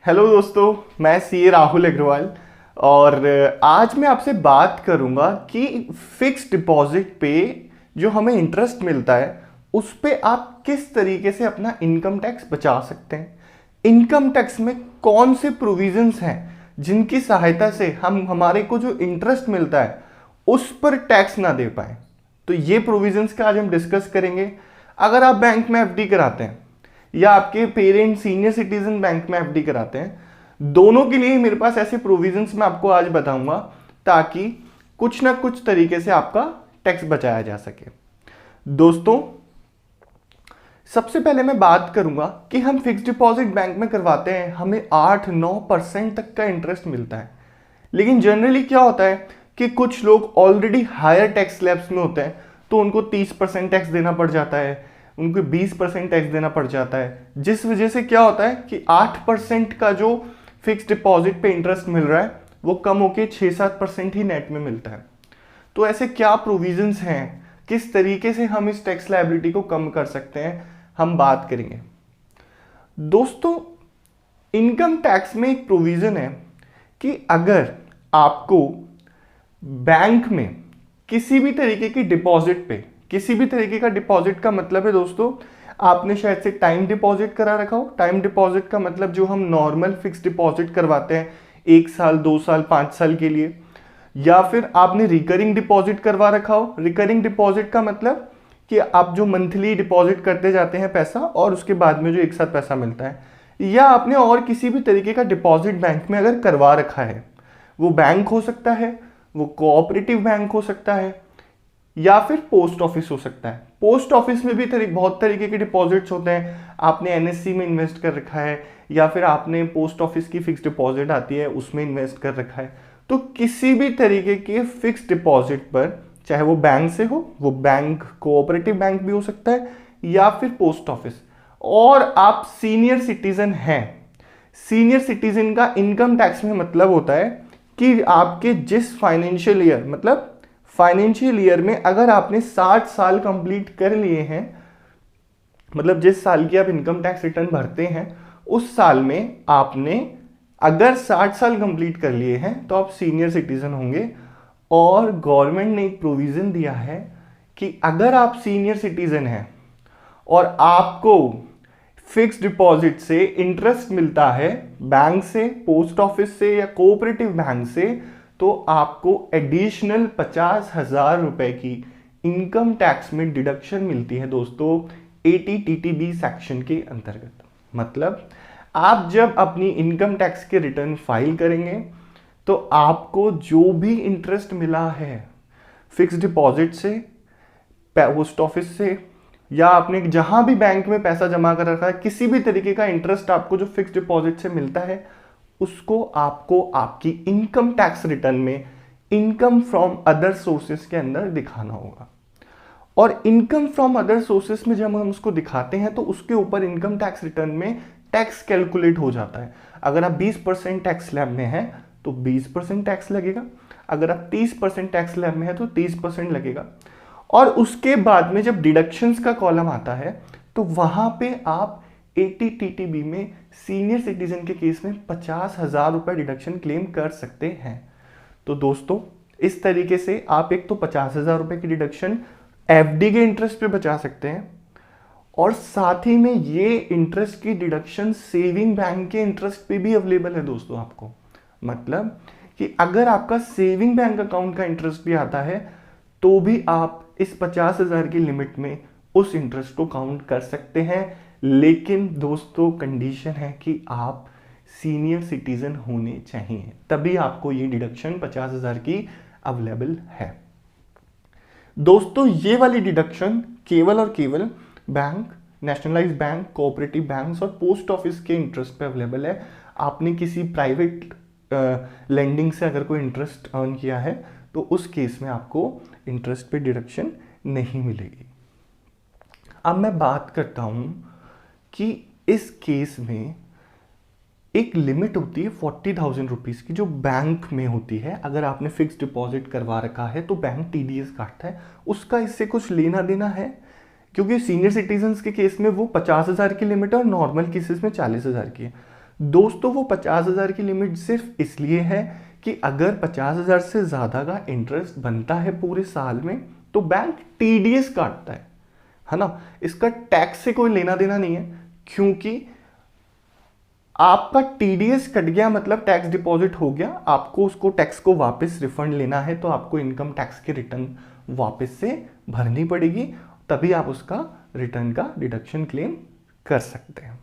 Hello दोस्तों, मैं सी राहुल अग्रवाल। और आज मैं आपसे बात करूंगा कि फिक्स डिपॉजिट पे जो हमें इंटरेस्ट मिलता है उस पे आप किस तरीके से अपना इनकम टैक्स बचा सकते हैं। इनकम टैक्स में कौन से प्रोविजंस हैं जिनकी सहायता से हम हमारे को जो इंटरेस्ट मिलता है उस पर टैक्स ना दे पाए। तो ये प्रोविजंस का आज हम डिस्कस करेंगे। अगर आप बैंक में एफडी कराते हैं या आपके पेरेंट सीनियर सिटीजन बैंक में एफडी कराते हैं, दोनों के लिए मेरे पास ऐसे प्रोविजंस मैं आपको आज बताऊंगा ताकि कुछ ना कुछ तरीके से आपका टैक्स बचाया जा सके। दोस्तों, सबसे पहले मैं बात करूंगा कि हम फिक्स डिपॉजिट बैंक में करवाते हैं, हमें 8-9% तक का इंटरेस्ट मिलता है। लेकिन जनरली क्या होता है कि कुछ लोग ऑलरेडी हायर टैक्स स्लैब्स में होते हैं, तो उनको 30% टैक्स देना पड़ जाता है, उनको 20% टैक्स देना पड़ जाता है, जिस वजह से क्या होता है कि 8% का जो फिक्स डिपॉजिट पे इंटरेस्ट मिल रहा है वो कम होके 6-7% ही नेट में मिलता है। तो ऐसे क्या प्रोविजंस हैं, किस तरीके से हम इस टैक्स लायबिलिटी को कम कर सकते हैं, हम बात करेंगे। दोस्तों, इनकम टैक्स में एक प्रोविजन है कि अगर आपको बैंक में किसी भी तरीके की डिपॉजिट पे, किसी भी तरीके का डिपॉजिट का मतलब है दोस्तों, आपने शायद से टाइम डिपॉजिट करा रखा हो। टाइम डिपॉजिट का मतलब जो हम नॉर्मल फिक्स डिपॉजिट करवाते हैं 1 साल, 2 साल, 5 साल के लिए, या फिर आपने रिकरिंग डिपॉजिट करवा रखा हो। रिकरिंग डिपॉजिट का मतलब कि आप जो मंथली डिपॉजिट करते जाते हैं पैसा और उसके बाद में जो एक साथ पैसा मिलता है, या आपने और किसी भी तरीके का डिपॉजिट बैंक में अगर करवा रखा है, वो बैंक हो सकता है, वो कोऑपरेटिव बैंक हो सकता है, या फिर पोस्ट ऑफिस हो सकता है। पोस्ट ऑफिस में भी बहुत तरीके के डिपॉजिट्स होते हैं। आपने एनएससी में इन्वेस्ट कर रखा है या फिर आपने पोस्ट ऑफिस की फिक्स डिपॉजिट आती है उसमें इन्वेस्ट कर रखा है। तो किसी भी तरीके के फिक्स डिपॉजिट पर, चाहे वो बैंक से हो, वो बैंक कोऑपरेटिव बैंक भी हो सकता है या फिर पोस्ट ऑफिस, और आप सीनियर सिटीजन हैं। सीनियर सिटीजन का इनकम टैक्स में मतलब होता है कि आपके जिस फाइनेंशियल ईयर, मतलब फाइनेंशियल ईयर में अगर आपने 60 साल कंप्लीट कर लिए हैं, मतलब जिस साल की आप इनकम टैक्स रिटर्न भरते हैं उस साल में आपने अगर 60 साल कंप्लीट कर लिए हैं तो आप सीनियर सिटीजन होंगे। और गवर्नमेंट ने एक प्रोविजन दिया है कि अगर आप सीनियर सिटीजन हैं और आपको फिक्स डिपॉजिट से इंटरेस्ट मिलता है बैंक से, पोस्ट ऑफिस से या कोऑपरेटिव बैंक से, तो आपको एडिशनल 50,000 रुपए की इनकम टैक्स में डिडक्शन मिलती है दोस्तों, 80TTB सेक्शन के अंतर्गत। मतलब आप जब अपनी इनकम टैक्स के रिटर्न फाइल करेंगे तो आपको जो भी इंटरेस्ट मिला है फिक्स डिपॉजिट से, पोस्ट ऑफिस से, या आपने जहां भी बैंक में पैसा जमा कर रखा है, किसी भी तरीके का इंटरेस्ट आपको जो फिक्स डिपॉजिट से मिलता है, उसको आपको आपकी इनकम टैक्स रिटर्न में इनकम फ्रॉम अदर सोर्सेस के अंदर दिखाना होगा। और इनकम फ्रॉम अदर सोर्सेस में जब हम उसको दिखाते हैं तो उसके ऊपर इनकम टैक्स रिटर्न में टैक्स कैलकुलेट हो जाता है। अगर आप 20% टैक्स स्लैब में हैं तो 20% टैक्स लगेगा, अगर आप 30% टैक्स स्लैब में है तो 30% लगेगा। और उसके बाद में जब डिडक्शंस का कॉलम आता है तो वहां पे आप 80TTB में सीनियर सिटीजन के केस में 50,000 रुपए डिडक्शन क्लेम कर सकते हैं। तो दोस्तों, इस तरीके से आप एक तो 50,000 रुपए की डिडक्शन एफडी के इंटरेस्ट पे बचा सकते हैं, और साथ ही में ये इंटरेस्ट की डिडक्शन सेविंग बैंक के इंटरेस्ट पे भी अवेलेबल है दोस्तों आपको। मतलब कि अगर आपका सेविंग बैंक अकाउंट का इंटरेस्ट भी आता है तो भी आप इस 50,000 की लिमिट में उस इंटरेस्ट को काउंट कर सकते हैं। लेकिन दोस्तों, कंडीशन है कि आप सीनियर सिटीजन होने चाहिए, तभी आपको ये डिडक्शन 50,000 की अवेलेबल है। दोस्तों, ये वाली डिडक्शन केवल और केवल bank, nationalised bank, cooperative banks और पोस्ट ऑफिस के इंटरेस्ट पे अवेलेबल है। आपने किसी प्राइवेट लेंडिंग से अगर कोई इंटरेस्ट अर्न किया है तो उस केस में आपको इंटरेस्ट पे डिडक्शन नहीं मिलेगी। अब मैं बात करता हूं कि इस केस में एक लिमिट होती है 40,000 रुपीज़ की जो बैंक में होती है। अगर आपने फिक्स डिपॉजिट करवा रखा है तो बैंक टीडीएस काटता है, उसका इससे कुछ लेना देना है, क्योंकि सीनियर सिटीजन्स के केस में वो 50,000 की लिमिट है और नॉर्मल केसेस में 40,000 की है। दोस्तों वो 50,000 की लिमिट सिर्फ इसलिए है कि अगर 50,000 से ज़्यादा का इंटरेस्ट बनता है पूरे साल में तो बैंक टीडीएस काटता है ना। इसका टैक्स से कोई लेना देना नहीं है, क्योंकि आपका टीडीएस कट गया मतलब टैक्स डिपॉजिट हो गया, आपको उसको टैक्स को वापस रिफंड लेना है तो आपको इनकम टैक्स के रिटर्न वापस से भरनी पड़ेगी, तभी आप उसका रिटर्न का डिडक्शन क्लेम कर सकते हैं।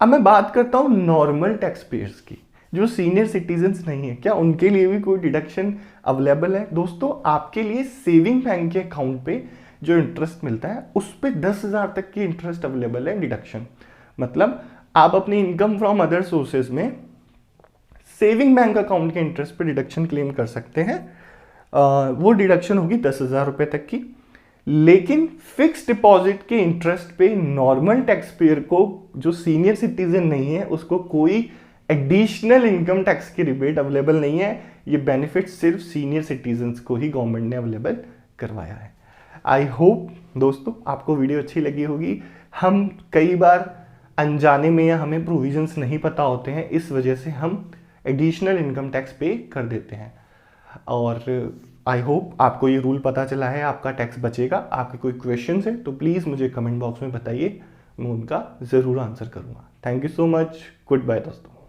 अब मैं बात करता हूं नॉर्मल टैक्स पेयर्स की, जो सीनियर सिटीजन्स नहीं है, क्या उनके लिए भी कोई डिडक्शन अवेलेबल है? दोस्तों आपके लिए सेविंग बैंक के अकाउंट पे जो इंटरेस्ट मिलता है उस पर 10,000 तक की इंटरेस्ट अवेलेबल है डिडक्शन। मतलब आप अपनी इनकम फ्रॉम अदर सोर्सेज में सेविंग बैंक अकाउंट के इंटरेस्ट पे डिडक्शन क्लेम कर सकते हैं। वो डिडक्शन होगी 10,000 रुपये तक की। लेकिन फिक्स डिपॉजिट के इंटरेस्ट पे नॉर्मल टैक्स पेयर को, जो सीनियर सिटीजन नहीं है, उसको कोई एडिशनल इनकम टैक्स की रिबेट अवेलेबल नहीं है। ये बेनिफिट सिर्फ सीनियर सिटीजन्स को ही गवर्नमेंट ने अवेलेबल करवाया है। आई होप दोस्तों आपको वीडियो अच्छी लगी होगी। हम कई बार अनजाने में या हमें प्रोविजंस नहीं पता होते हैं, इस वजह से हम एडिशनल इनकम टैक्स पे कर देते हैं। और आई होप आपको ये रूल पता चला है, आपका टैक्स बचेगा। आपके कोई क्वेश्चंस है तो प्लीज़ मुझे कमेंट बॉक्स में बताइए, मैं उनका ज़रूर आंसर करूँगा। Thank you so much, good bye दोस्तों।